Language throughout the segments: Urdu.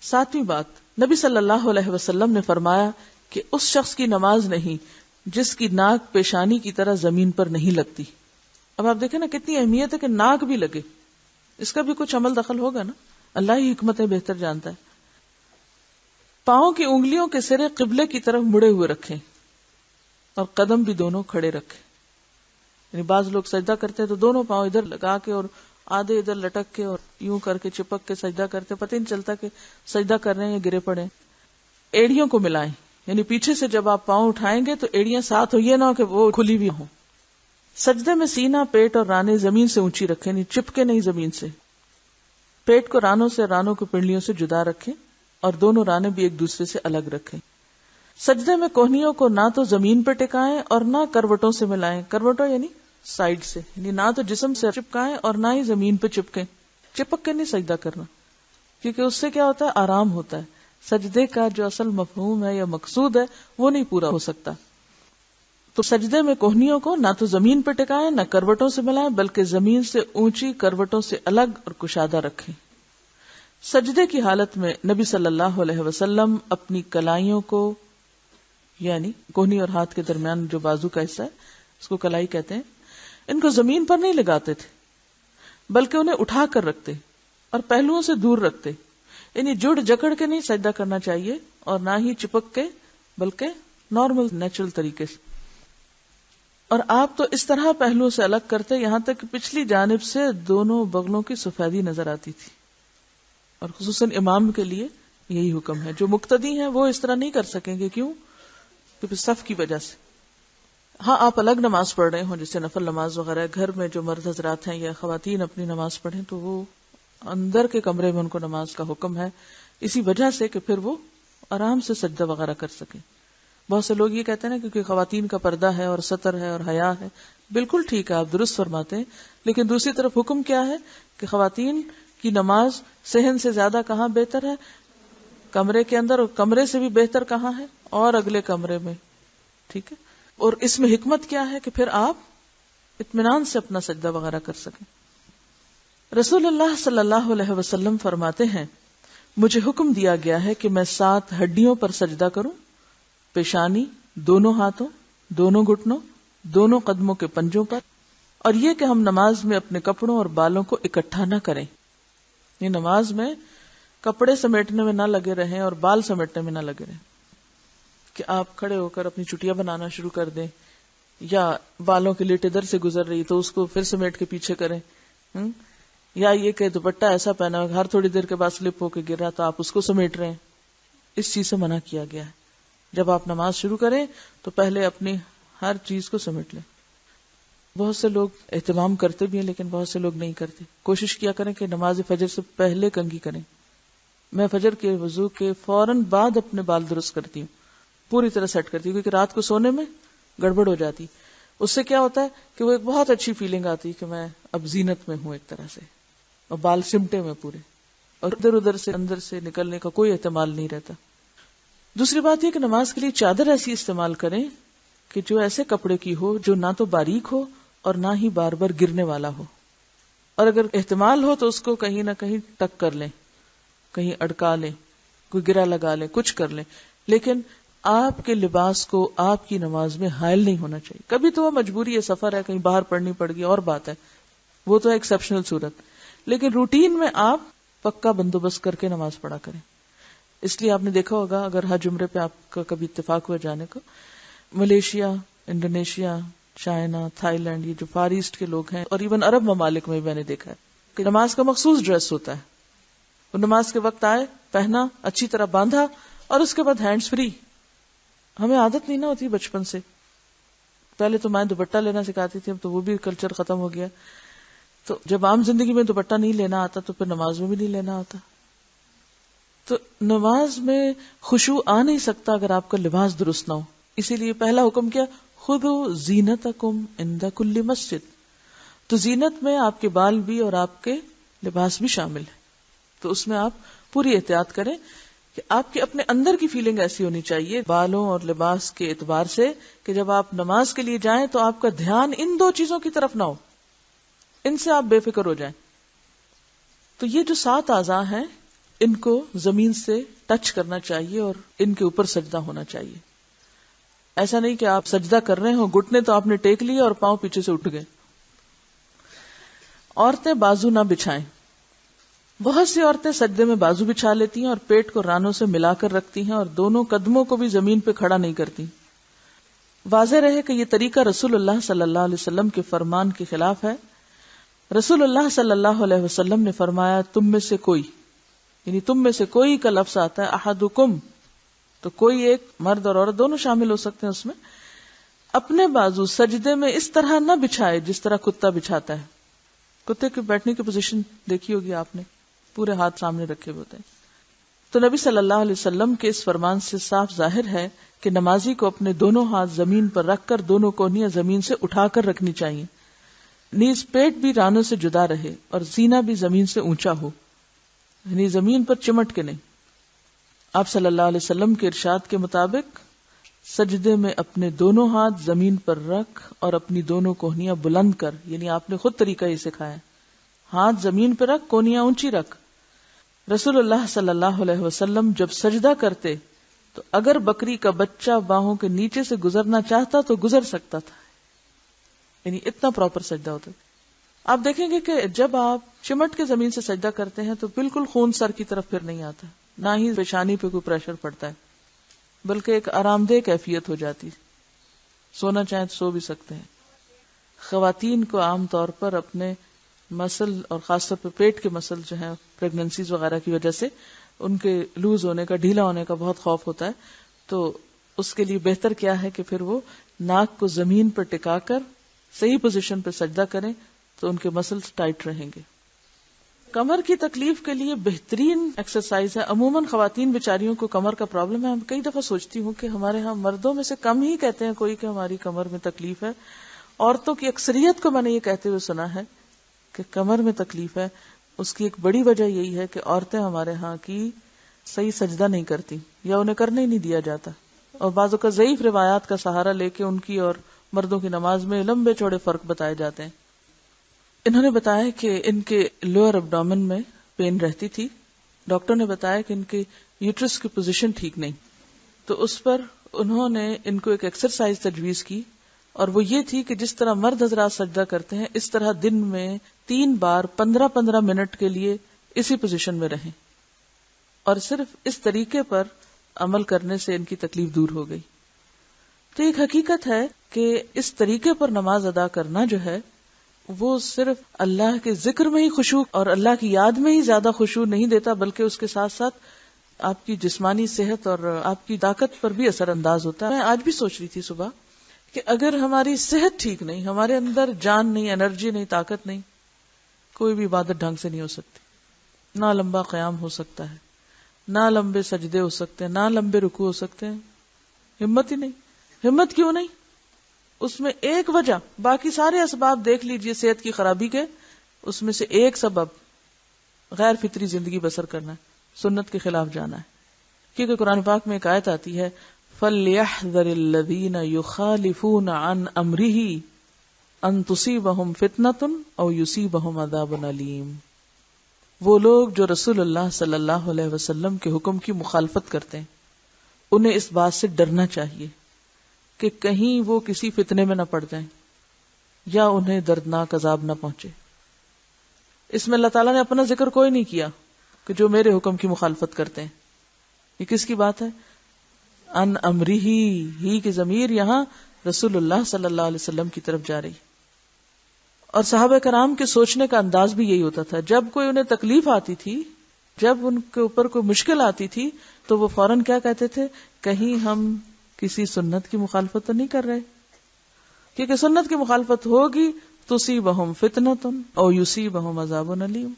7ویں بات، نبی صلی اللہ علیہ وسلم نے فرمایا کہ اس شخص کی نماز نہیں جس کی ناک پیشانی کی طرح زمین پر نہیں لگتی. اب آپ دیکھیں نا کتنی اہمیت ہے کہ ناک بھی لگے، اس کا بھی کچھ عمل دخل ہوگا نا، اللہ ہی حکمت بہتر جانتا ہے. پاؤں کی انگلیوں کے سرے قبلے کی طرف مڑے ہوئے رکھیں اور قدم بھی دونوں کھڑے رکھیں. یعنی بعض لوگ سجدہ کرتے ہیں تو دونوں پاؤں ادھر لگا کے اور آدھے ادھر لٹک کے اور یوں کر کے چپک کے سجدہ کرتے، پتہ ہی نہیں چلتا کہ سجدہ کر رہے ہیں یا گرے پڑے. ایڑیوں کو ملائیں، یعنی پیچھے سے جب آپ پاؤں اٹھائیں گے تو ایڑیاں ساتھ ہو، یہ نہ ہو کہ وہ کھلی ہوئی ہوں. سجدے میں سینہ، پیٹ اور رانے زمین سے اونچی رکھیں، یعنی چپکے نہیں زمین سے. پیٹ کو رانوں سے، رانوں کو پنڈلیوں سے جدا رکھیں اور دونوں رانے بھی ایک دوسرے سے الگ رکھیں. سجدے میں کوہنیوں کو نہ تو زمین پہ ٹکائیں اور نہ کروٹوں سے ملائیں. کروٹوں یعنی سائیڈ سے، یعنی نہ تو جسم سے چپکائیں اور نہ ہی زمین پہ چپکیں. چپک کے نہیں سجدہ کرنا، کیونکہ اس سے کیا ہوتا ہے، آرام ہوتا ہے. سجدے کا جو اصل مفہوم ہے یا مقصود ہے وہ نہیں پورا ہو سکتا. تو سجدے میں کوہنیوں کو نہ تو زمین پہ ٹکائیں نہ کروٹوں سے ملائیں، بلکہ زمین سے اونچی، کروٹوں سے الگ اور کشادہ رکھیں. سجدے کی حالت میں نبی صلی اللہ علیہ وسلم اپنی کلائیوں کو، یعنی کوہنی اور ہاتھ کے درمیان جو بازو کا حصہ ہے اس کو کلائی کہتے ہیں، ان کو زمین پر نہیں لگاتے تھے بلکہ انہیں اٹھا کر رکھتے اور پہلوؤں سے دور رکھتے. یعنی جڑ جکڑ کے نہیں سجدہ کرنا چاہیے اور نہ ہی چپک کے، بلکہ نارمل نیچرل طریقے سے. اور آپ تو اس طرح پہلوؤں سے الگ کرتے یہاں تک کہ پچھلی جانب سے دونوں بغلوں کی سفیدی نظر آتی تھی. اور خصوصاً امام کے لیے یہی حکم ہے. جو مقتدی ہیں وہ اس طرح نہیں کر سکیں گے. کیوں؟ کیونکہ صف کی وجہ سے. ہاں آپ الگ نماز پڑھ رہے ہوں جیسے نفل نماز وغیرہ، گھر میں جو مرد حضرات ہیں یا خواتین اپنی نماز پڑھیں تو وہ اندر کے کمرے میں ان کو نماز کا حکم ہے، اسی وجہ سے کہ پھر وہ آرام سے سجدہ وغیرہ کر سکیں. بہت سے لوگ یہ کہتے ہیں نا کیونکہ خواتین کا پردہ ہے اور ستر ہے اور حیا ہے. بالکل ٹھیک ہے، آپ درست فرماتے ہیں، لیکن دوسری طرف حکم کیا ہے کہ خواتین کی نماز صحن سے زیادہ کہاں بہتر ہے؟ کمرے کے اندر. اور کمرے سے بھی بہتر کہاں ہے؟ اور اگلے کمرے میں. ٹھیک ہے. اور اس میں حکمت کیا ہے کہ پھر آپ اطمینان سے اپنا سجدہ وغیرہ کر سکیں. رسول اللہ صلی اللہ علیہ وسلم فرماتے ہیں، مجھے حکم دیا گیا ہے کہ میں 7 ہڈیوں پر سجدہ کروں: پیشانی، دونوں ہاتھوں، دونوں گھٹنوں، دونوں قدموں کے پنجوں پر، اور یہ کہ ہم نماز میں اپنے کپڑوں اور بالوں کو اکٹھا نہ کریں. یہ نماز میں کپڑے سمیٹنے میں نہ لگے رہیں اور بال سمیٹنے میں نہ لگے رہیں کہ آپ کھڑے ہو کر اپنی چٹیاں بنانا شروع کر دیں یا بالوں کی لٹ ادھر سے گزر رہی تو اس کو پھر سمیٹ کے پیچھے کریں، یا یہ کہ دوپٹہ ایسا پہنا ہر تھوڑی دیر کے بعد سلپ ہو کے گر رہا تو آپ اس کو سمیٹ رہے ہیں. اس چیز سے منع کیا گیا ہے. جب آپ نماز شروع کریں تو پہلے اپنی ہر چیز کو سمیٹ لیں. بہت سے لوگ اہتمام کرتے بھی ہیں لیکن بہت سے لوگ نہیں کرتے. کوشش کیا کریں کہ نماز فجر سے پہلے کنگھی کریں. میں فجر کے وضو کے فوراً بعد اپنے بال درست کرتی ہوں، پوری طرح سیٹ کرتی ہوں، کیونکہ رات کو سونے میں گڑبڑ ہو جاتی. اس سے کیا ہوتا ہے کہ وہ ایک بہت اچھی فیلنگ آتی کہ میں اب زینت میں ہوں ایک طرح سے، اور بال سمٹے میں پورے، اور ادھر ادھر سے اندر سے نکلنے کا کوئی احتمال نہیں رہتا. دوسری بات یہ کہ نماز کے لیے چادر ایسی استعمال کریں کہ جو ایسے کپڑے کی ہو جو نہ تو باریک ہو اور نہ ہی بار بار گرنے والا ہو، اور اگر احتمال ہو تو اس کو کہیں نہ کہیں ٹک کر لیں، کہیں اڑکا لیں، کوئی گرا لگا لیں، کچھ کر لیں. لیکن آپ کے لباس کو آپ کی نماز میں حائل نہیں ہونا چاہیے. کبھی تو وہ مجبوری ہے، سفر ہے، کہیں باہر پڑھنی پڑ گئی اور بات ہے، وہ تو ایکسیپشنل صورت. لیکن روٹین میں آپ پکا بندوبست کر کے نماز پڑھا کریں. اس لیے آپ نے دیکھا ہوگا اگر حج عمرے پہ آپ کا کبھی اتفاق ہوا جانے کا، Malaysia, Indonesia, China, Thailand, یہ جو فار ایسٹ کے لوگ ہیں، اور ایون عرب ممالک میں بھی میں نے دیکھا ہے کہ نماز کا مخصوص ڈریس ہوتا ہے. وہ نماز کے وقت آئے، پہنا، اچھی طرح باندھا، اور اس کے بعد ہینڈز فری. ہمیں عادت نہیں نہ ہوتی بچپن سے. پہلے تو میں دوپٹہ لینا سکھاتی تھی، اب تو وہ بھی کلچر ختم ہو گیا. تو جب عام زندگی میں دوپٹہ نہیں لینا آتا تو پھر نماز میں بھی نہیں لینا آتا. تو نماز میں خشوع آ نہیں سکتا اگر آپ کا لباس درست نہ ہو. اسی لیے پہلا حکم کیا، خذوا زینتکم عند کل مسجد. تو زینت میں آپ کے بال بھی اور آپ کے لباس بھی شامل ہے. تو اس میں آپ پوری احتیاط کریں کہ آپ کے اپنے اندر کی فیلنگ ایسی ہونی چاہیے بالوں اور لباس کے اعتبار سے کہ جب آپ نماز کے لیے جائیں تو آپ کا دھیان ان 2 چیزوں کی طرف نہ ہو، ان سے آپ بے فکر ہو جائیں. تو یہ جو 7 اعضاء ہیں ان کو زمین سے ٹچ کرنا چاہیے اور ان کے اوپر سجدہ ہونا چاہیے. ایسا نہیں کہ آپ سجدہ کر رہے ہو، گھٹنے تو آپ نے ٹیک لیے اور پاؤں پیچھے سے اٹھ گئے. عورتیں بازو نہ بچھائیں. بہت سی عورتیں سجدے میں بازو بچھا لیتی ہیں اور پیٹ کو رانوں سے ملا کر رکھتی ہیں اور دونوں قدموں کو بھی زمین پہ کھڑا نہیں کرتی. واضح رہے کہ یہ طریقہ رسول اللہ صلی اللہ علیہ وسلم کے فرمان کے خلاف ہے. رسول اللہ صلی اللہ علیہ وسلم نے فرمایا تم میں سے کوئی، یعنی تم میں سے کوئی کا لفظ آتا ہے احدکم، تو کوئی ایک، مرد اور عورت دونوں شامل ہو سکتے ہیں اس میں، اپنے بازو سجدے میں اس طرح نہ بچھائے جس طرح کتا بچھاتا ہے. کتے کے بیٹھنے کی پوزیشن دیکھی ہوگی آپ نے، پورے ہاتھ سامنے رکھے ہوتے ہیں. تو نبی صلی اللہ علیہ وسلم کے اس فرمان سے صاف ظاہر ہے کہ نمازی کو اپنے دونوں ہاتھ زمین پر رکھ کر دونوں کونیاں زمین سے اٹھا کر رکھنی چاہیے. نیز پیٹ بھی رانوں سے جدا رہے اور سینہ بھی زمین سے اونچا ہو، یعنی زمین پر چمٹ کے نہیں. آپ صلی اللہ علیہ وسلم کے ارشاد کے مطابق سجدے میں اپنے دونوں ہاتھ زمین پر رکھ اور اپنی دونوں کوہنیاں بلند کر، یعنی آپ نے خود طریقہ یہ سکھایا، ہاتھ زمین پہ رکھ، کونیاں اونچی رکھ. رسول اللہ صلی اللہ علیہ وسلم جب سجدہ کرتے تو اگر بکری کا بچہ باہوں کے نیچے سے گزرنا چاہتا تو گزر سکتا تھا، یعنی اتنا پراپر سجدہ ہوتا. آپ دیکھیں گے کہ جب آپ چمٹ کے زمین سے سجدہ کرتے ہیں تو بالکل خون سر کی طرف پھر نہیں آتا، نہ ہی پیشانی پہ کوئی پریشر پڑتا ہے، بلکہ ایک آرام دہ کیفیت ہو جاتی. سونا چاہیں تو سو بھی سکتے ہیں. خواتین کو عام طور پر اپنے مسل اور خاص طور پر پیٹ کے مسل جو ہیں پریگننسیز وغیرہ کی وجہ سے ان کے لوز ہونے کا، ڈھیلا ہونے کا بہت خوف ہوتا ہے. تو اس کے لیے بہتر کیا ہے کہ پھر وہ ناک کو زمین پر ٹکا کر صحیح پوزیشن پہ سجدہ کریں تو ان کے مسلز ٹائٹ رہیں گے. کمر کی تکلیف کے لیے بہترین ایکسرسائز ہے. عموماً خواتین بیچاریوں کو کمر کا پرابلم ہے. کئی دفعہ سوچتی ہوں کہ ہمارے ہاں مردوں میں سے کم ہی کہتے ہیں کوئی کہ ہماری کمر میں تکلیف ہے. عورتوں کی اکثریت کو میں نے یہ کہتے ہوئے سنا ہے کہ کمر میں تکلیف ہے. اس کی ایک بڑی وجہ یہی ہے کہ عورتیں ہمارے ہاں کی صحیح سجدہ نہیں کرتی یا انہیں کرنے ہی نہیں دیا جاتا، اور بعض اوقات ضعیف روایات کا سہارا لے کے ان کی اور مردوں کی نماز میں لمبے چوڑے فرق بتائے جاتے ہیں. انہوں نے بتایا کہ ان کے لوئر ابڈومن میں پین رہتی تھی. ڈاکٹر نے بتایا کہ ان کے یوٹرس کی پوزیشن ٹھیک نہیں، تو اس پر انہوں نے ان کو ایک ایکسرسائز تجویز کی، اور وہ یہ تھی کہ جس طرح مرد حضرات سجدہ کرتے ہیں اس طرح دن میں 3 بار 15-15 منٹ کے لیے اسی پوزیشن میں رہیں، اور صرف اس طریقے پر عمل کرنے سے ان کی تکلیف دور ہو گئی. تو ایک حقیقت ہے کہ اس طریقے پر نماز ادا کرنا جو ہے وہ صرف اللہ کے ذکر میں ہی خشوع اور اللہ کی یاد میں ہی زیادہ خشوع نہیں دیتا، بلکہ اس کے ساتھ ساتھ آپ کی جسمانی صحت اور آپ کی طاقت پر بھی اثر انداز ہوتا ہے. میں آج بھی سوچ رہی تھی صبح کہ اگر ہماری صحت ٹھیک نہیں، ہمارے اندر جان نہیں، انرجی نہیں، طاقت نہیں، کوئی بھی عبادت ڈھنگ سے نہیں ہو سکتی. نہ لمبا قیام ہو سکتا ہے، نہ لمبے سجدے ہو سکتے ہیں، نہ لمبے رکوع ہو سکتے ہیں. ہمت ہی نہیں. ہمت کیوں نہیں؟ اس میں ایک وجہ، باقی سارے اسباب دیکھ لیجئے صحت کی خرابی کے، اس میں سے ایک سبب غیر فطری زندگی بسر کرنا ہے، سنت کے خلاف جانا ہے. کیونکہ قرآن پاک میں ایک آیت آتی ہے فَلْيَحْذَرِ الَّذِينَ يُخَالِفُونَ عَنْ أَمْرِهِ أَن تُصِيبَهُمْ فِتْنَةٌ أَوْ يُصِيبَهُمْ عَذَابٌ أَلِيمٌ. وہ لوگ جو رسول اللہ صلی اللہ علیہ وسلم کے حکم کی مخالفت کرتے ہیں انہیں اس بات سے ڈرنا چاہیے کہ کہیں وہ کسی فتنے میں نہ پڑ جائیں یا انہیں دردناک عذاب نہ پہنچے. اس میں اللہ تعالیٰ نے اپنا ذکر کوئی نہیں کیا کہ جو میرے حکم کی مخالفت کرتے ہیں. یہ کس کی بات ہے؟ ان امری ہی کی ضمیر یہاں رسول اللہ صلی اللہ علیہ وسلم کی طرف جا رہی. اور صحابہ کرام کے سوچنے کا انداز بھی یہی ہوتا تھا. جب کوئی انہیں تکلیف آتی تھی، جب ان کے اوپر کوئی مشکل آتی تھی تو وہ فوراً کیا کہتے تھے؟ کہیں ہم کسی سنت کی مخالفت تو نہیں کر رہے، کیونکہ سنت کی مخالفت ہوگی تصیبہم فتنۃ او یصیبہم عذاب علیم.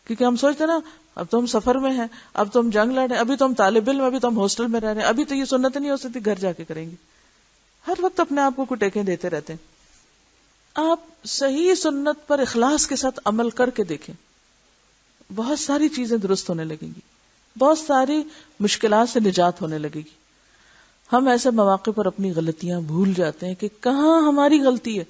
کیونکہ ہم سوچتے نا اب تو ہم سفر میں ہیں، اب تو ہم جنگ لڑ رہے ہیں، ابھی تو ہم طالب علم، ابھی تو ہم ہاسٹل میں رہ رہے ہیں، ابھی تو یہ سنت نہیں ہو سکتی، گھر جا کے کریں گے. ہر وقت اپنے آپ کو ٹیکیں دیتے رہتے ہیں. آپ صحیح سنت پر اخلاص کے ساتھ عمل کر کے دیکھیں، بہت ساری چیزیں درست ہونے لگیں گی، بہت ساری مشکلات سے نجات ہونے لگے گی. ہم ایسے مواقع پر اپنی غلطیاں بھول جاتے ہیں کہ کہاں ہماری غلطی ہے.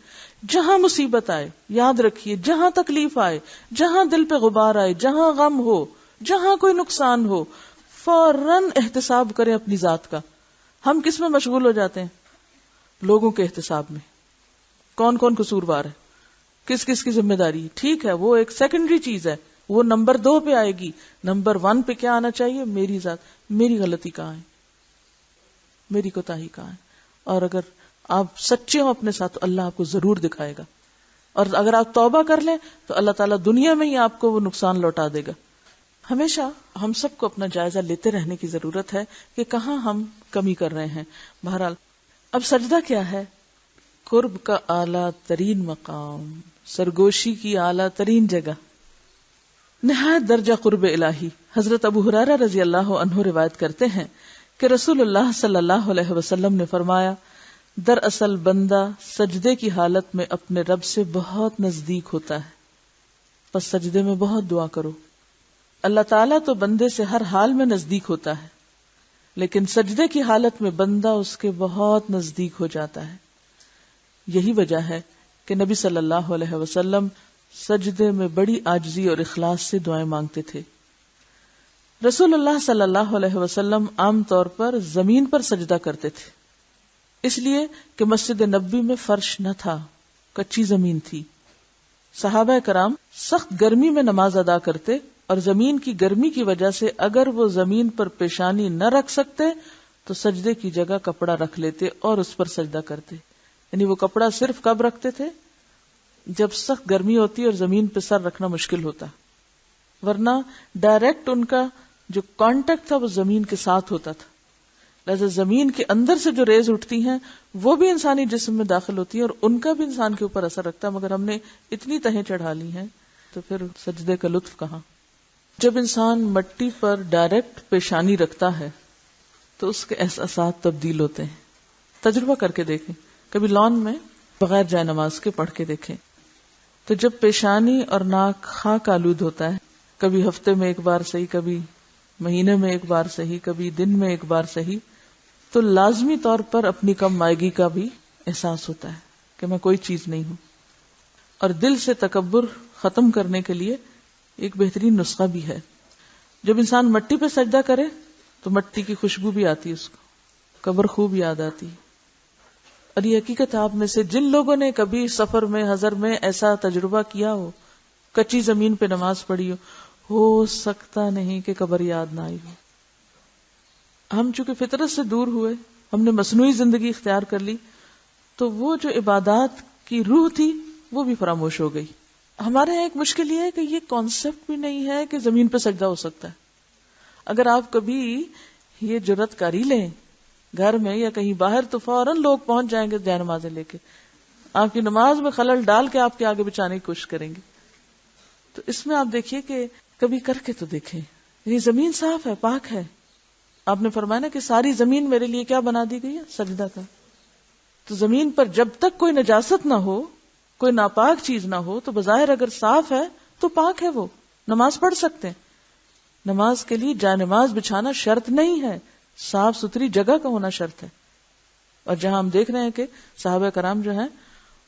جہاں مصیبت آئے، یاد رکھیے، جہاں تکلیف آئے، جہاں دل پہ غبار آئے، جہاں غم ہو، جہاں کوئی نقصان ہو فوراً احتساب کریں اپنی ذات کا. ہم کس میں مشغول ہو جاتے ہیں؟ لوگوں کے احتساب میں. کون کون قصوروار ہے، کس کس کی ذمہ داری ہے. ٹھیک ہے، وہ ایک سیکنڈری چیز ہے، وہ نمبر 2 پہ آئے گی. نمبر 1 پہ کیا آنا چاہیے؟ میری ذات، میری غلطی کہاں ہے، میری کوتاہی کہاں ہے. اور اگر آپ سچے ہو اپنے ساتھ تو اللہ آپ کو ضرور دکھائے گا. اور اگر آپ توبہ کر لیں تو اللہ تعالیٰ دنیا میں ہی آپ کو وہ نقصان لوٹا دے گا. ہمیشہ ہم سب کو اپنا جائزہ لیتے رہنے کی ضرورت ہے کہ کہاں ہم کمی کر رہے ہیں. بہرحال اب سجدہ کیا ہے؟ قرب کا اعلیٰ ترین مقام، سرگوشی کی اعلیٰ ترین جگہ، نہایت درجہ قرب الہی. حضرت ابو ہریرہ رضی اللہ عنہ روایت کرتے ہیں کہ رسول اللہ صلی اللہ علیہ وسلم نے فرمایا، دراصل بندہ سجدے کی حالت میں اپنے رب سے بہت نزدیک ہوتا ہے، پس سجدے میں بہت دعا کرو. اللہ تعالیٰ تو بندے سے ہر حال میں نزدیک ہوتا ہے، لیکن سجدے کی حالت میں بندہ اس کے بہت نزدیک ہو جاتا ہے. یہی وجہ ہے کہ نبی صلی اللہ علیہ وسلم سجدے میں بڑی عاجزی اور اخلاص سے دعائیں مانگتے تھے. رسول اللہ صلی اللہ علیہ وسلم عام طور پر زمین پر سجدہ کرتے تھے، اس لیے کہ مسجد نبوی میں فرش نہ تھا، کچی زمین تھی. صحابہ کرام سخت گرمی میں نماز ادا کرتے اور زمین کی گرمی کی وجہ سے اگر وہ زمین پر پیشانی نہ رکھ سکتے تو سجدے کی جگہ کپڑا رکھ لیتے اور اس پر سجدہ کرتے. یعنی وہ کپڑا صرف کب رکھتے تھے؟ جب سخت گرمی ہوتی اور زمین پہ سر رکھنا مشکل ہوتا، ورنہ ڈائریکٹ ان کا جو کانٹیکٹ تھا وہ زمین کے ساتھ ہوتا تھا. لہذا زمین کے اندر سے جو ریز اٹھتی ہیں وہ بھی انسانی جسم میں داخل ہوتی ہیں اور ان کا بھی انسان کے اوپر اثر رکھتا ہے، مگر ہم نے اتنی تہیں چڑھا لی ہیں تو پھر سجدے کا لطف کہاں. جب انسان مٹی پر ڈائریکٹ پیشانی رکھتا ہے تو اس کے احساسات تبدیل ہوتے ہیں. تجربہ کر کے دیکھیں، کبھی لان میں بغیر جائے نماز کے پڑھ کے دیکھیں تو جب پیشانی اور ناک خاک آلود ہوتا ہے، کبھی ہفتے میں ایک بار صحیح، کبھی مہینے میں ایک بار صحیح، کبھی دن میں ایک بار صحیح، تو لازمی طور پر اپنی کم مائگی کا بھی احساس ہوتا ہے کہ میں کوئی چیز نہیں ہوں. اور دل سے تکبر ختم کرنے کے لیے ایک بہترین نسخہ بھی ہے. جب انسان مٹی پہ سجدہ کرے تو مٹی کی خوشبو بھی آتی ہے، اس کو قبر خوب یاد آتی ہے. اور یہ حقیقت آپ میں سے جن لوگوں نے کبھی سفر میں، حضر میں ایسا تجربہ کیا ہو، کچی زمین پہ نماز پڑھی ہو سکتا نہیں کہ قبر یاد نہ آئی ہو. ہم چونکہ فطرت سے دور ہوئے، ہم نے مصنوعی زندگی اختیار کر لی، تو وہ جو عبادات کی روح تھی وہ بھی فراموش ہو گئی. ہمارے یہاں ایک مشکل یہ ہے کہ یہ کانسیپٹ بھی نہیں ہے کہ زمین پہ سجدہ ہو سکتا ہے. اگر آپ کبھی یہ جرات کاری لیں گھر میں یا کہیں باہر تو فوراً لوگ پہنچ جائیں گے جائے نمازیں لے کے، آپ کی نماز میں خلل ڈال کے آپ کے آگے بچانے کی کوشش کریں گے. تو اس میں آپ دیکھیے کہ کبھی کر کے تو دیکھیں. یہ زمین صاف ہے، پاک ہے. آپ نے فرمایا نا کہ ساری زمین میرے لیے کیا بنا دی گئی ہے؟ سجدہ کا. تو زمین پر جب تک کوئی نجاست نہ ہو، کوئی ناپاک چیز نہ ہو، تو بظاہر اگر صاف ہے تو پاک ہے، وہ نماز پڑھ سکتے ہیں. نماز کے لیے جائے نماز بچھانا شرط نہیں ہے، صاف ستھری جگہ کا ہونا شرط ہے. اور جہاں ہم دیکھ رہے ہیں کہ صحابہ کرام جو ہیں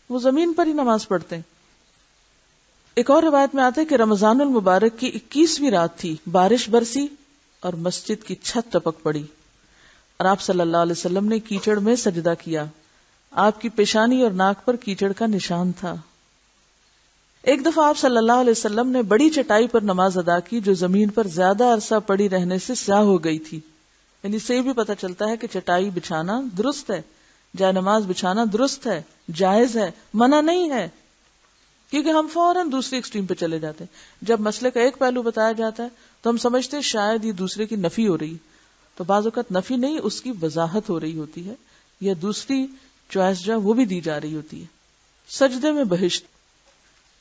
وہ زمین پر ہی نماز پڑھتے ہیں. ایک اور روایت میں آتا ہے کہ رمضان المبارک کی 21ویں رات تھی، بارش برسی اور مسجد کی چھت ٹپک پڑی اور آپ صلی اللہ علیہ وسلم نے کیچڑ میں سجدہ کیا. آپ کی پیشانی اور ناک پر کیچڑ کا نشان تھا. ایک دفعہ آپ صلی اللہ علیہ وسلم نے بڑی چٹائی پر نماز ادا کی جو زمین پر زیادہ عرصہ پڑی رہنے سے سیاہ ہو گئی تھی. یعنی اس سے یہ بھی پتہ چلتا ہے کہ چٹائی بچھانا درست ہے، جائے نماز بچھانا درست ہے، جائز ہے، منع نہیں ہے. کیونکہ ہم فوراً دوسری ایکسٹریم پہ چلے جاتے ہیں. جب مسئلے کا ایک پہلو بتایا جاتا ہے تو ہم سمجھتے ہیں شاید یہ دوسرے کی نفی ہو رہی، تو بعض اوقات نفی نہیں، اس کی وضاحت ہو رہی ہوتی ہے، یا دوسری چوائس جو ہے وہ بھی دی جا رہی ہوتی ہے. سجدے میں بہشت.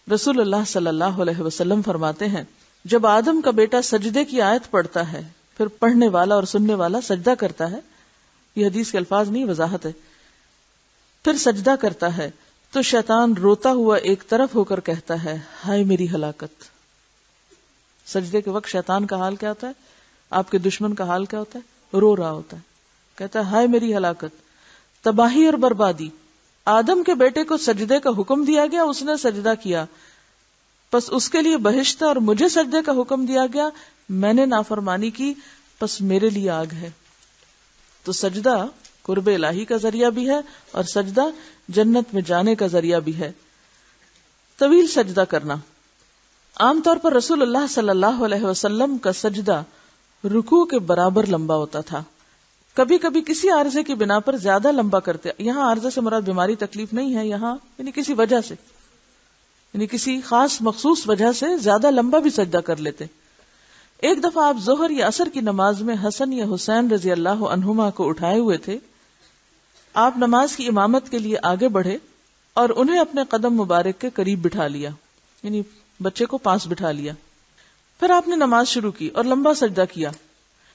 رسول اللہ صلی اللہ علیہ وسلم فرماتے ہیں جب آدم کا بیٹا سجدے کی آیت پڑھتا ہے پھر پڑھنے والا اور سننے والا سجدہ کرتا ہے، یہ حدیث کے الفاظ نہیں، وضاحت ہے، پھر سجدہ کرتا ہے تو شیطان روتا ہوا ایک طرف ہو کر کہتا ہے ہائے میری ہلاکت. سجدے کے وقت شیطان کا حال کیا ہوتا ہے؟ آپ کے دشمن کا حال کیا ہوتا ہے؟ رو رہا ہوتا ہے، کہتا ہے ہائے میری ہلاکت، تباہی اور بربادی. آدم کے بیٹے کو سجدے کا حکم دیا گیا، اس نے سجدہ کیا، پس اس کے لیے بہشت اور مجھے سجدے کا حکم دیا گیا، میں نے نافرمانی کی، پس میرے لیے آگ ہے۔ تو سجدہ قرب الہی کا ذریعہ بھی ہے اور سجدہ جنت میں جانے کا ذریعہ بھی ہے۔ طویل سجدہ کرنا، عام طور پر رسول اللہ صلی اللہ علیہ وسلم کا سجدہ رکوع کے برابر لمبا ہوتا تھا، کبھی کبھی کسی عارضے کی بنا پر زیادہ لمبا کرتے۔ یہاں عارضے سے مراد بیماری تکلیف نہیں ہے، یہاں یعنی کسی وجہ سے، یعنی کسی خاص مخصوص وجہ سے زیادہ لمبا بھی سجدہ کر لیتے۔ ایک دفعہ آپ ظہر یا عصر کی نماز میں حسن یا حسین رضی اللہ عنہما کو اٹھائے ہوئے تھے۔ آپ نماز کی امامت کے لیے آگے بڑھے اور انہیں اپنے قدم مبارک کے قریب بٹھا لیا، یعنی بچے کو پاس بٹھا لیا۔ پھر آپ نے نماز شروع کی اور لمبا سجدہ کیا۔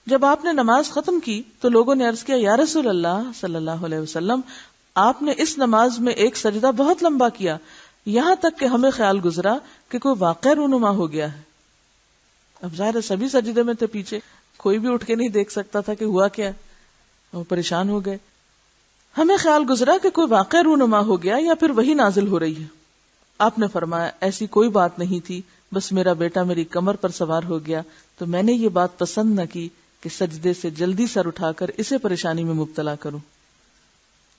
جب آپ نے نماز ختم کی تو لوگوں نے عرض کیا، یا رسول اللہ صلی اللہ علیہ وسلم، آپ نے اس نماز میں ایک سجدہ بہت لمبا کیا، یہاں تک کہ ہمیں خیال گزرا کہ کوئی واقعہ رونما ہو گیا ہے۔ اب ظاہر ہے سبھی سجدے میں تھے پیچھے، کوئی بھی اٹھ کے نہیں دیکھ سکتا تھا کہ ہوا کیا ہے، وہ پریشان ہو گئے۔ ہمیں خیال گزرا کہ کوئی واقعہ رونما ہو گیا یا پھر وہی نازل ہو رہی ہے۔ آپ نے فرمایا، ایسی کوئی بات نہیں تھی، بس میرا بیٹا میری کمر پر سوار ہو گیا تو میں نے یہ بات پسند نہ کی کہ سجدے سے جلدی سر اٹھا کر اسے پریشانی میں مبتلا کروں۔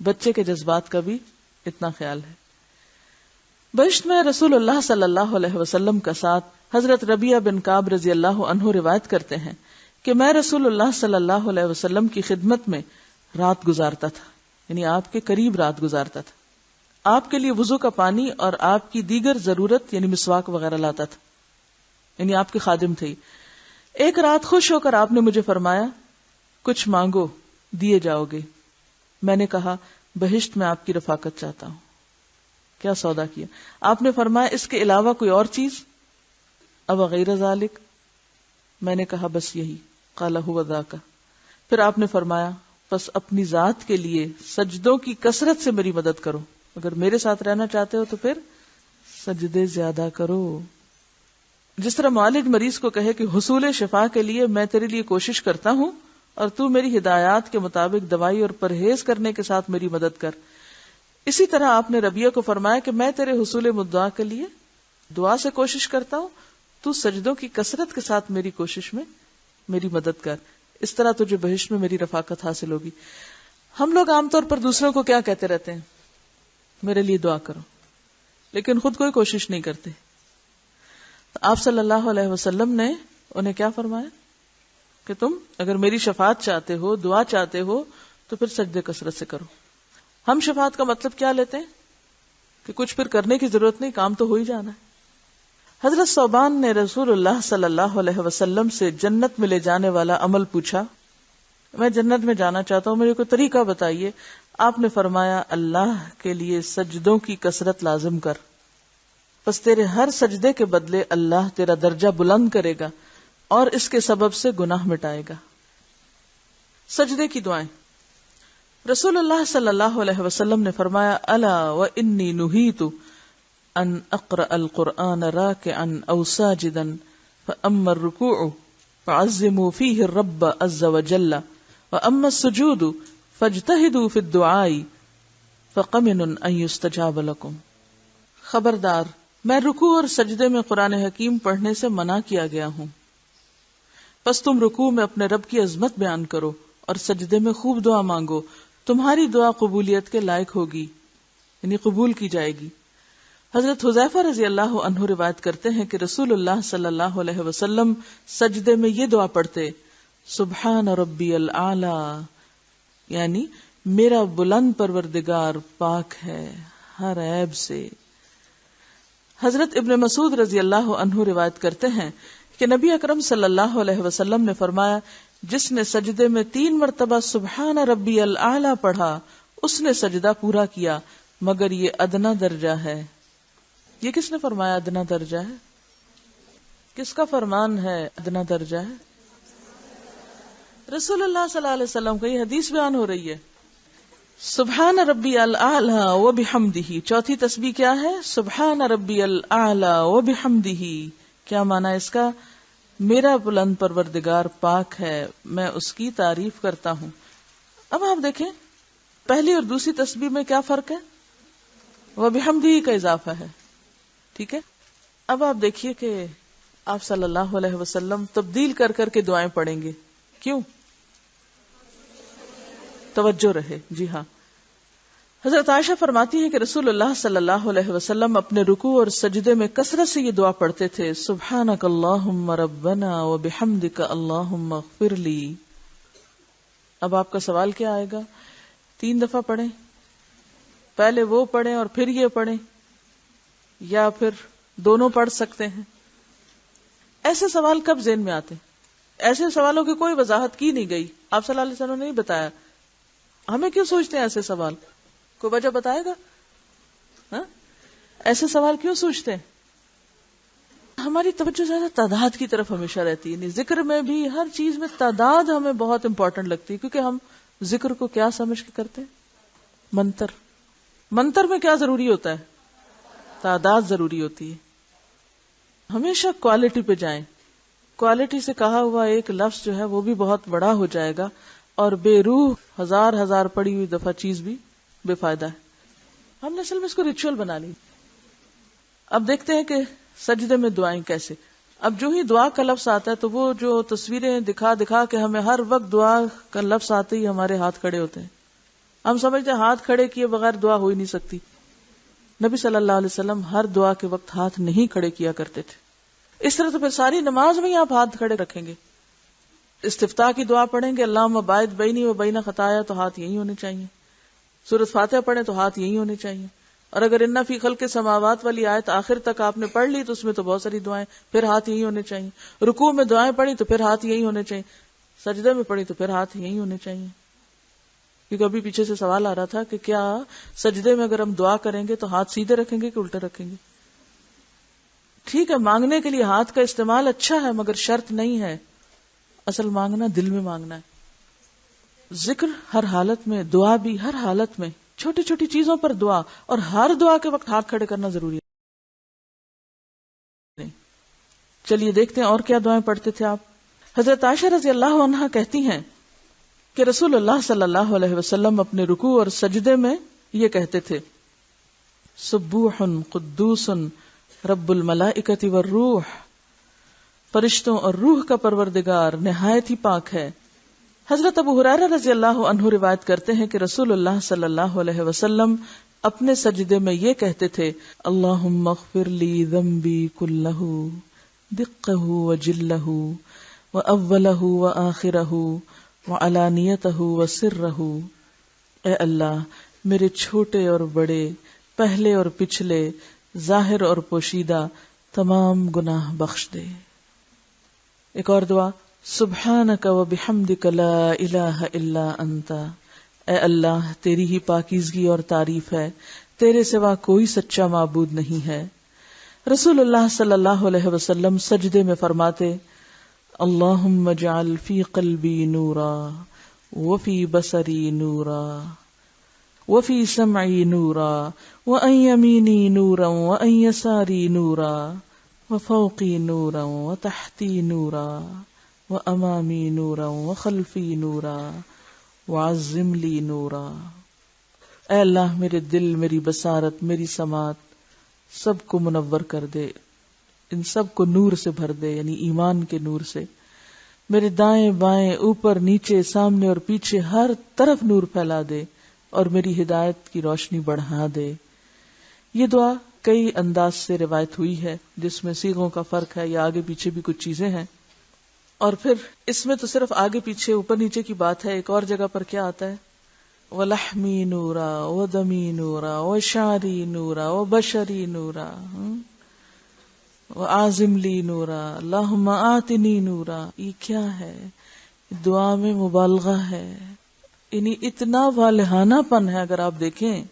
بچے کے جذبات کا بھی اتنا خیال ہے۔ بہشت میں رسول اللہ صلی اللہ علیہ وسلم کا ساتھ حضرت ربیعہ بن کعب رضی اللہ عنہ روایت کرتے ہیں کہ میں رسول اللہ صلی اللہ علیہ وسلم کی خدمت میں رات گزارتا تھا، یعنی آپ کے قریب رات گزارتا تھا۔ آپ کے لیے وضو کا پانی اور آپ کی دیگر ضرورت یعنی مسواک وغیرہ لاتا تھا، یعنی آپ کے خادم تھے۔ ایک رات خوش ہو کر آپ نے مجھے فرمایا، کچھ مانگو دیے جاؤ گے۔ میں نے کہا، بہشت میں آپ کی رفاقت چاہتا ہوں۔ کیا سودا کیا؟ آپ نے فرمایا، اس کے علاوہ کوئی اور چیز؟ اب غیر ذالک؟ میں نے کہا، بس یہی۔ قال هو ذاک۔ پھر آپ نے فرمایا، بس اپنی ذات کے لیے سجدوں کی کثرت سے میری مدد کرو، اگر میرے ساتھ رہنا چاہتے ہو تو پھر سجدے زیادہ کرو۔ جس طرح معالج مریض کو کہے کہ حصول شفا کے لیے میں تیرے لیے کوشش کرتا ہوں اور تو میری ہدایات کے مطابق دوائی اور پرہیز کرنے کے ساتھ میری مدد کر، اسی طرح آپ نے ربیعہ کو فرمایا کہ میں تیرے حصول مدعا کے لیے دعا سے کوشش کرتا ہوں، تو سجدوں کی کثرت کے ساتھ میری کوشش میں میری مدد کر، اس طرح تجھے بہشت میں میری رفاقت حاصل ہوگی۔ ہم لوگ عام طور پر دوسروں کو کیا کہتے رہتے ہیں؟ میرے لیے دعا کرو، لیکن خود کوئی کوشش نہیں کرتے۔ آپ صلی اللہ علیہ وسلم نے انہیں کیا فرمایا کہ تم اگر میری شفاعت چاہتے ہو، دعا چاہتے ہو، تو پھر سجدے کثرت سے کرو۔ ہم شفاعت کا مطلب کیا لیتے ہیں کہ کچھ پھر کرنے کی ضرورت نہیں، کام تو ہو ہی جانا ہے۔ حضرت ثوبان نے رسول اللہ صلی اللہ علیہ وسلم سے جنت میں لے جانے والا عمل پوچھا، میں جنت میں جانا چاہتا ہوں، مجھے کوئی طریقہ بتائیے۔ آپ نے فرمایا، اللہ کے لیے سجدوں کی کثرت لازم کر، پس تیرے ہر سجدے کے بدلے اللہ تیرا درجہ بلند کرے گا اور اس کے سبب سے گناہ مٹائے گا۔ سجدے کی دعائیں، رسول اللہ صلی اللہ علیہ وسلم نے فرمایا، الا وانی نہیت ان اقرأ القرآن راکعا او ساجدا فاما الرکوع فعظموا فیہ الرب عز وجل واما السجود فاجتہدوا فی الدعاء فقمن ان یستجاب لکم۔ خبردار، میں رکوع اور سجدے میں قرآن حکیم پڑھنے سے منع کیا گیا ہوں، پس تم رکوع میں اپنے رب کی عظمت بیان کرو اور سجدے میں خوب دعا مانگو، تمہاری دعا قبولیت کے لائق ہوگی، یعنی قبول کی جائے گی۔ حضرت حذیفہ رضی اللہ عنہ روایت کرتے ہیں کہ رسول اللہ صلی اللہ علیہ وسلم سجدے میں یہ دعا پڑھتے، سبحان ربی الاعلی، یعنی میرا بلند پروردگار پاک ہے ہر عیب سے۔ حضرت ابن مسعود رضی اللہ عنہ روایت کرتے ہیں کہ نبی اکرم صلی اللہ علیہ وسلم نے فرمایا، جس نے سجدے میں 3 مرتبہ سبحان ربی الاعلی پڑھا اس نے سجدہ پورا کیا، مگر یہ ادنا درجہ ہے۔ یہ کس نے فرمایا ادنا درجہ ہے؟ کس کا فرمان ہے ادنا درجہ ہے؟ رسول اللہ صلی اللہ علیہ وسلم کا، یہ حدیث بیان ہو رہی ہے۔ سبحان ربی الاعلی وبحمدہ، چوتھی تسبیح کیا ہے؟ سبحان ربی الاعلی وبحمدہ۔ کیا معنی اس کا؟ میرا بلند پروردگار پاک ہے، میں اس کی تعریف کرتا ہوں۔ اب آپ دیکھیں پہلی اور دوسری تسبیح میں کیا فرق ہے؟ وبحمدہ کا اضافہ ہے، ٹھیک ہے؟ اب آپ دیکھیے کہ آپ صلی اللہ علیہ وسلم تبدیل کر کر کے دعائیں پڑھیں گے. کیوں؟ توجہ رہے. جی ہاں. حضرت عائشہ فرماتی ہیں کہ رسول اللہ صلی اللہ علیہ وسلم اپنے رکوع اور سجدے میں کثرت سے یہ دعا پڑھتے تھے, سبحانک اللہم ربنا وبحمدک اللہم اغفر لی. اب آپ کا سوال کیا آئے گا؟ 3 دفعہ پڑھیں, پہلے وہ پڑھیں اور پھر یہ پڑھیں, یا پھر دونوں پڑھ سکتے ہیں؟ ایسے سوال کب ذہن میں آتے ہیں؟ ایسے سوالوں کی کوئی وضاحت کی نہیں گئی, آپ صلی اللہ علیہ وسلم نے نہیں بتایا. ہمیں کیوں سوچتے ہیں ایسے سوال؟ کوئی وجہ بتائے گا؟ ہاں؟ ایسے سوال کیوں سوچتے ہیں؟ ہماری توجہ زیادہ تعداد کی طرف ہمیشہ رہتی ہے. ذکر میں بھی ہر چیز میں تعداد ہمیں بہت امپورٹنٹ لگتی ہے, کیونکہ ہم ذکر کو کیا سمجھ کے کرتے ہیں؟ منتر. منتر میں کیا ضروری ہوتا ہے؟ تعداد ضروری ہوتی ہے. ہمیشہ کوالٹی پہ جائیں. کوالٹی سے کہا ہوا ایک لفظ جو ہے وہ بھی بہت بڑا ہو جائے گا, اور بے روح ہزار پڑی ہوئی دفعہ چیز بھی بے فائدہ ہے. ہم نے اصل میں اس کو ریچول بنا لی. اب دیکھتے ہیں کہ سجدے میں دعائیں کیسے. اب جو ہی دعا کا لفظ آتا ہے تو وہ جو تصویریں دکھا کے ہمیں ہر وقت دعا کا لفظ آتے ہی ہمارے ہاتھ کھڑے ہوتے ہیں. ہم سمجھتے ہیں ہاتھ کھڑے کیے بغیر دعا ہو ہی نہیں سکتی. نبی صلی اللہ علیہ وسلم ہر دعا کے وقت ہاتھ نہیں کھڑے کیا کرتے تھے. اس طرح تو پھر ساری نماز میں ہی آپ ہاتھ کھڑے رکھیں گے. استفتاح کی دعا پڑھیں گے, اللہم باعث بینی و بین خطایا, تو ہاتھ یہی ہونے چاہیے. سورۃ فاتحہ پڑھیں تو ہاتھ یہی ہونے چاہیے. اور اگر انا فی خلق السماوات والی آیت آخر تک آپ نے پڑھ لی تو اس میں تو بہت ساری دعائیں, پھر ہاتھ یہی ہونے چاہیے. رکوع میں دعائیں پڑھی تو پھر ہاتھ یہی ہونے چاہیے. سجدے میں پڑھی تو پھر ہاتھ یہی ہونے چاہیے. کیونکہ ابھی پیچھے سے سوال آ رہا تھا کہ کیا سجدے میں اگر ہم دعا کریں گے تو ہاتھ سیدھے رکھیں گے کہ الٹے رکھیں گے؟ ٹھیک ہے, مانگنے کے لیے ہاتھ کا استعمال اچھا ہے, مگر شرط نہیں ہے. اصل مانگنا دل میں مانگنا ہے. ذکر ہر حالت میں, دعا بھی ہر حالت میں, چھوٹی چھوٹی چیزوں پر دعا, اور ہر دعا کے وقت ہاتھ کھڑے کرنا ضروری ہے. چلیے دیکھتے ہیں اور کیا دعائیں پڑھتے تھے آپ. حضرت عائشہ رضی اللہ عنہا کہتی ہیں کہ رسول اللہ صلی اللہ علیہ وسلم اپنے رکوع اور سجدے میں یہ کہتے تھے, سبوح قدوس رب الملائکۃ والروح, فرشتوں اور روح کا پروردگار نہایت ہی پاک ہے. حضرت ابو ہریرہ رضی اللہ عنہ روایت کرتے ہیں کہ رسول اللہ صلی اللہ علیہ وسلم اپنے سجدے میں یہ کہتے تھے, اللہم اغفر لی ذنبی کلہ دقہ وجلہ واولہ وآخرہ وعلانیتہ وسرہ. اے اللہ میرے چھوٹے اور بڑے, پہلے اور پچھلے, ظاہر اور پوشیدہ تمام گناہ بخش دے. ایک اور دعا, سبحانک و بحمدک لا الہ الا انت. اے اللہ تیری ہی پاکیزگی اور تعریف ہے, تیرے سوا کوئی سچا معبود نہیں ہے. رسول اللہ صلی اللہ علیہ وسلم سجدے میں فرماتے, اللہم اجعل فی قلبی نورا وفی بصری نورا وفی سمعی نورا وعن یمینی نورا وعن یساری نورا وفوقی نورا وتحتی نورا وامامی نورا وخلفی نورا وعظم لی نورا. اے اللہ میرے دل, میری بصارت, میری سماعت سب کو منور کر دے, ان سب کو نور سے بھر دے, یعنی ایمان کے نور سے. میرے دائیں بائیں, اوپر نیچے, سامنے اور پیچھے ہر طرف نور پھیلا دے, اور میری ہدایت کی روشنی بڑھا دے. یہ دعا کئی انداز سے روایت ہوئی ہے, جس میں صیغوں کا فرق ہے یا آگے پیچھے بھی کچھ چیزیں ہیں. اور پھر اس میں تو صرف آگے پیچھے اوپر نیچے کی بات ہے. ایک اور جگہ پر کیا آتا ہے, وَلَحْمِي نُورًا وَدَمِي نُورًا وَشَعْرِي نُورًا وَبَشَرِي نُورًا وَعَازِمْ لِي نُورًا اللہم آتِنِی نُورًا. یہ کیا ہے؟ دعا میں مبالغہ ہے, یعنی اتنا والہانہ پن ہے. اگر آپ دیکھیں,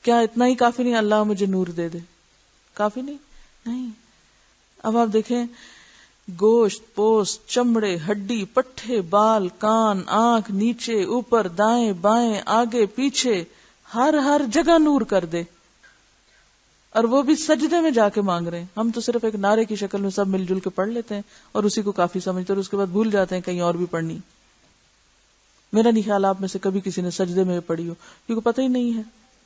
کیا اتنا ہی کافی نہیں اللہ مجھے نور دے دے؟ کافی نہیں. اب آپ دیکھیں, گوشت, پوست, چمڑے, ہڈی, پٹھے, بال, کان, آنکھ, نیچے, اوپر, دائیں بائیں, آگے پیچھے, ہر جگہ نور کر دے, اور وہ بھی سجدے میں جا کے مانگ رہے ہیں. ہم تو صرف ایک نعرے کی شکل میں سب مل جل کے پڑھ لیتے ہیں اور اسی کو کافی سمجھتے ہیں, اور اس کے بعد بھول جاتے ہیں کہیں اور بھی پڑھنی. میرا نہیں خیال آپ میں سے کبھی کسی نے سجدے میں پڑھی ہو, کیونکہ پتہ ہی نہیں ہے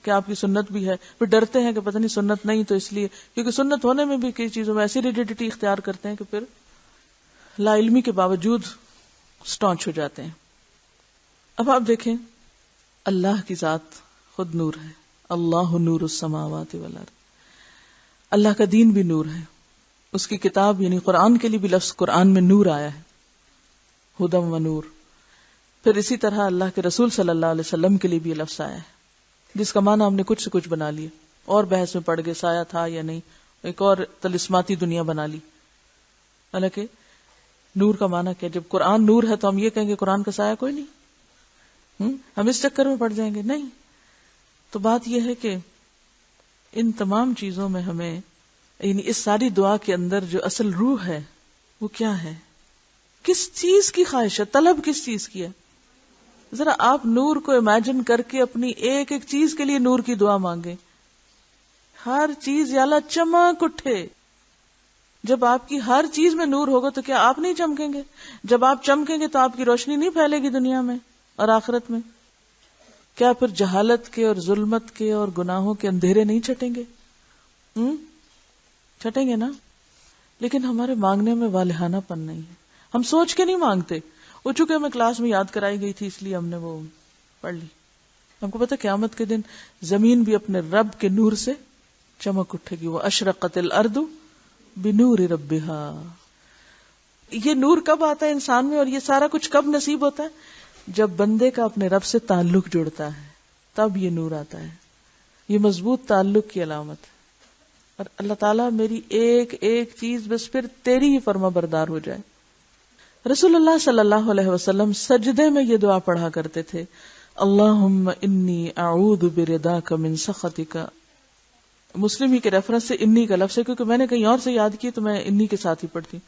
کہ آپ کی سنت بھی ہے، پھر ڈرتے ہیں کہ پتہ نہیں سنت نہیں تو اس لیے، کیونکہ سنت ہونے میں بھی کئی چیزوں میں ایسی ریجیڈیٹی اختیار کرتے ہیں کہ پھر لا علمی کے باوجود سٹانچ ہو جاتے ہیں۔ اب آپ دیکھیں اللہ کی ذات خود نور ہے، اللہ نور السماوات والارض، اللہ کا دین بھی نور ہے، اس کی کتاب یعنی قرآن کے لیے بھی لفظ قرآن میں نور آیا ہے، ہدم و نور۔ پھر اسی طرح اللہ کے رسول صلی اللہ علیہ وسلم کے لیے بھی یہ لفظ آیا ہے، جس کا معنی ہم نے کچھ سے کچھ بنا لیا، اور بحث میں پڑ گئے سایہ تھا یا نہیں، ایک اور طلسماتی دنیا بنا لی۔ حالانکہ نور کا معنی کیا؟ جب قرآن نور ہے تو ہم یہ کہیں گے قرآن کا سایہ کوئی نہیں، ہم اس چکر میں پڑ جائیں گے؟ نہیں۔ تو بات یہ ہے کہ ان تمام چیزوں میں ہمیں یعنی اس ساری دعا کے اندر جو اصل روح ہے وہ کیا ہے؟ کس چیز کی خواہش ہے؟ طلب کس چیز کی ہے؟ ذرا آپ نور کو امیجن کر کے اپنی ایک ایک چیز کے لیے نور کی دعا مانگیں، ہر چیز یا اللہ چمک اٹھے۔ جب آپ کی ہر چیز میں نور ہوگا تو کیا آپ نہیں چمکیں گے؟ جب آپ چمکیں گے تو آپ کی روشنی نہیں پھیلے گی دنیا میں اور آخرت میں؟ کیا پھر جہالت کے اور ظلمت کے اور گناہوں کے اندھیرے نہیں چھٹیں گے؟ چھٹیں گے نا؟ لیکن ہمارے مانگنے میں والہانہ پن نہیں ہے، ہم سوچ کے نہیں مانگتے۔ وہ چونکہ ہمیں کلاس میں یاد کرائی گئی تھی اس لیے ہم نے وہ پڑھ لی۔ ہم کو پتہ قیامت کے دن زمین بھی اپنے رب کے نور سے چمک اٹھے گی، وہ اشرقت الارض بنور ربہا۔ یہ نور کب آتا ہے انسان میں اور یہ سارا کچھ کب نصیب ہوتا ہے؟ جب بندے کا اپنے رب سے تعلق جڑتا ہے تب یہ نور آتا ہے۔ یہ مضبوط تعلق کی علامت ہے، اور اللہ تعالیٰ میری ایک ایک چیز بس پھر تیری ہی فرما بردار ہو جائے۔ رسول اللہ صلی اللہ علیہ وسلم سجدے میں یہ دعا پڑھا کرتے تھے، اللہم انی اعوذ برضاک من سخطک۔ مسلم ہی کے ریفرنس سے انی کا لفظ ہے، کیونکہ میں نے کہیں اور سے یاد کی تو میں انی کے ساتھ ہی پڑھتی۔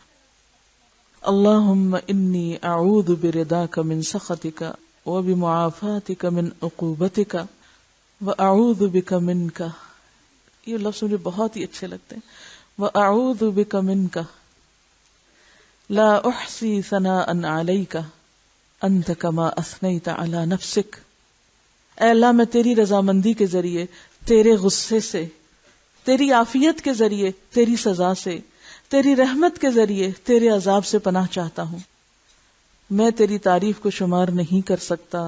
اللہم انی اعوذ برضاک من سخطک وبمعافاتک من عقوبتک واعوذ بک منک۔ یہ لفظ مجھے بہت ہی اچھے لگتے ہیں، واعوذ بک منک لا احصی ثناء علیک انت کما اثنیت علی نفسک۔ اے اللہ میں تیری رضامندی کے ذریعے، تیرے غصے سے، تیری عافیت کے ذریعے، تیری سزا سے، تیری رحمت کے ذریعے تیرے عذاب سے پناہ چاہتا ہوں۔ میں تیری تعریف کو شمار نہیں کر سکتا،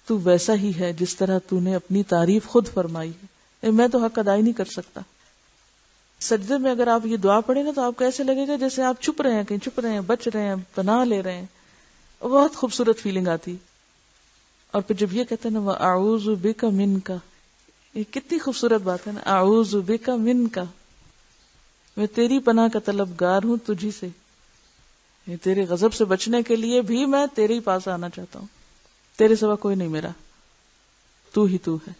تو ویسا ہی ہے جس طرح تو نے اپنی تعریف خود فرمائی ہے، میں تو حق ادا ہی نہیں کر سکتا۔ سجدے میں اگر آپ یہ دعا پڑھیں نا تو آپ کو ایسے لگے گا جیسے آپ چھپ رہے ہیں، کہیں چھپ رہے ہیں، بچ رہے ہیں، پناہ لے رہے ہیں، بہت خوبصورت فیلنگ آتی۔ اور پھر جب یہ کہتے ہیں نا وَأَعُوذُ بِكَ مِنْكَ، یہ کتنی خوبصورت بات ہے نا، اعوذ بک منک، میں تیری پناہ کا طلبگار ہوں تجھی سے، تیرے غضب سے بچنے کے لیے بھی میں تیرے ہی پاس آنا چاہتا ہوں، تیرے سوا کوئی نہیں میرا، تو ہی تو ہے۔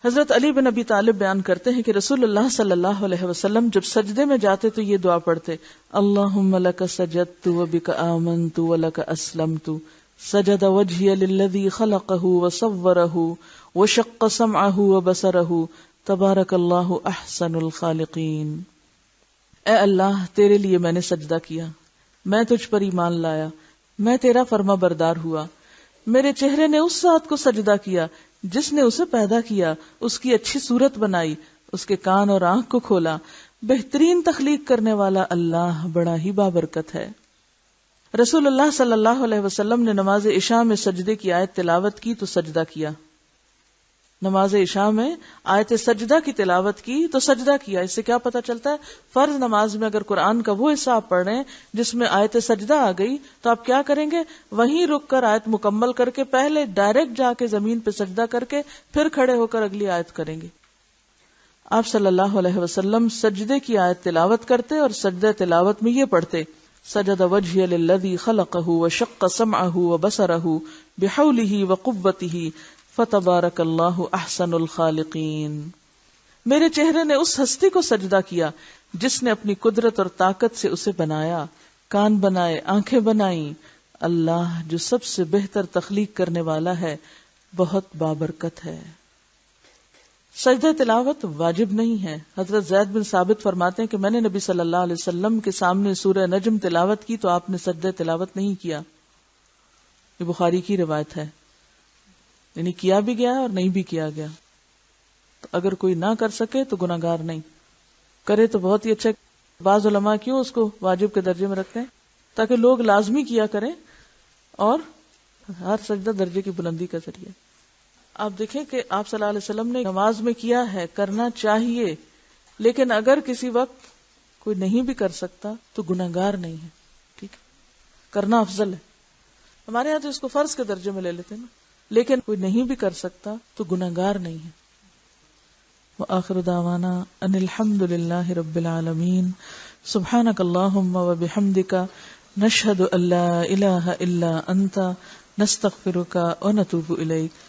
حضرت علی بن ابی طالب بیان کرتے ہیں کہ رسول اللہ صلی اللہ علیہ وسلم جب سجدے میں جاتے تو یہ دعا پڑھتے، اللہم لک سجدت وبک آمنت ولک اسلمت سجد وجہی للذی خلقہ وصورہ وشق سمعہ وبصرہ تبارک اللہ احسن الخالقین۔ اے اللہ تیرے لیے میں نے سجدہ کیا، میں تجھ پر ایمان لایا، میں تیرا فرما بردار ہوا، میرے چہرے نے اس ذات کو سجدہ کیا جس نے اسے پیدا کیا، اس کی اچھی صورت بنائی، اس کے کان اور آنکھ کو کھولا، بہترین تخلیق کرنے والا اللہ بڑا ہی بابرکت ہے۔ رسول اللہ صلی اللہ علیہ وسلم نے نماز عشاء میں سجدے کی آیت تلاوت کی تو سجدہ کیا، نماز عشاء میں آیت سجدہ کی تلاوت کی تو سجدہ کیا۔ اس سے کیا پتہ چلتا ہے؟ فرض نماز میں اگر قرآن کا وہ حصہ آپ پڑھ رہے ہیں جس میں آیت سجدہ آ گئی تو آپ کیا کریں گے؟ وہیں رک کر آیت مکمل کر کے پہلے ڈائریکٹ جا کے زمین پہ سجدہ کر کے پھر کھڑے ہو کر اگلی آیت کریں گے۔ آپ صلی اللہ علیہ وسلم سجدے کی آیت تلاوت کرتے اور سجدہ تلاوت میں یہ پڑھتے، سجد وجہی للذی خلقہ وشق سمعہ وبصرہ بحولہ وقوتہ فتبارک اللہ احسن الخالقین۔ میرے چہرے نے اس ہستی کو سجدہ کیا جس نے اپنی قدرت اور طاقت سے اسے بنایا، کان بنائے، آنکھیں بنائیں، اللہ جو سب سے بہتر تخلیق کرنے والا ہے بہت بابرکت ہے۔ سجدہ تلاوت واجب نہیں ہے۔ حضرت زید بن ثابت فرماتے ہیں کہ میں نے نبی صلی اللہ علیہ وسلم کے سامنے سورہ نجم تلاوت کی تو آپ نے سجدہ تلاوت نہیں کیا، یہ بخاری کی روایت ہے۔ یعنی کیا بھی گیا اور نہیں بھی کیا گیا. تو اگر کوئی نہ کر سکے تو گناہگار نہیں، کرے تو بہت ہی اچھا. بعض علماء کیوں اس کو واجب کے درجے میں رکھتے ہیں؟ تاکہ لوگ لازمی کیا کریں، اور ہر سجدہ درجے کی بلندی کا ذریعہ. آپ دیکھیں کہ آپ صلی اللہ علیہ وسلم نے نماز میں کیا ہے، کرنا چاہیے، لیکن اگر کسی وقت کوئی نہیں بھی کر سکتا تو گناہگار نہیں ہے. ٹھیک ہے، کرنا افضل ہے. ہمارے یہاں تو اس کو فرض کے درجے میں لے لیتے ہیں نا، لیکن کوئی نہیں بھی کر سکتا تو گناہگار نہیں ہے. وآخر دعوانا ان الحمد للہ رب العالمین. سبحانک اللہم وبحمدک، نشہد ان لا الہ الا انت، نستغفرک ونتوب الیک.